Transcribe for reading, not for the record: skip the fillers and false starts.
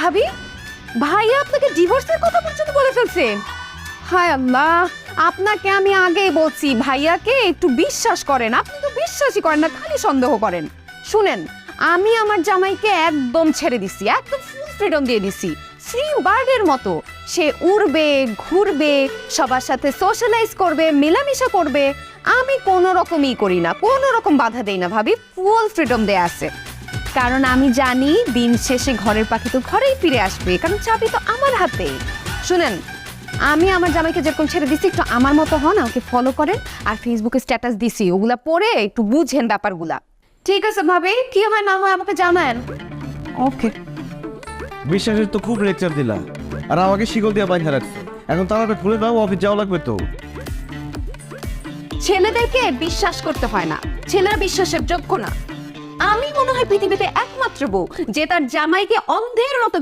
ভাবি, ভাইয়া আপনাকে ডিভোর্সের কথা পর্যন্ত বলে ফেলছে। হায় আল্লাহ, আপনাকে আমি আগেই বলছি ভাইয়াকে একটু বিশ্বাস করেন। আপনি তো বিশ্বাসই করেন না, খালি সন্দেহ করেন। শুনেন, আমি আমার জামাইকে একদম ছেড়ে দিছি, একদম ফুল ফ্রিডম দিয়ে দিছি, ফ্রি বার্ডের মতো। সে উড়বে, ঘুরবে, সবার সাথে সোশ্যালাইজ করবে, মেলামেশা করবে। আমি কোনো রকমই করি না, কোনো রকম বাধা দেই না ভাবি, ফুল ফ্রিডম দেয়া আছে। কারণ আমি জানি দিন শেষে ঘরের পাখি তো ঘরেই ফিরে আসবে, কারণ চাবি তো আমার হাতে। শুনেন, আমি আমার জামাইকে যেরকম ছেড়ে দিছি, একটু আমার মতো হন, আমাকে ফলো করেন, আর ফেসবুকে স্ট্যাটাস দিছি, ওগুলা পড়ে একটু বুঝেন ব্যাপারগুলা। ঠিক আছে ভাবি, কি হয় না হয় আমাকে জানান। ওকে। বিশ্বাসের তো খুব লেকচার দিলা, আর আমাকে শিকল দিয়ে বাইন্ধা রাখছো। এখন তাড়াতাড়ি খুলে দাও, অফিস যাওয়া লাগবে তো। ছেলেদেরকে বিশ্বাস করতে হয় না, ছেলেরা বিশ্বাসের যোগ্য না। আমি মনে হয় পৃথিবীতে একমাত্র বউ যে তার জামাইকে অন্ধের মতো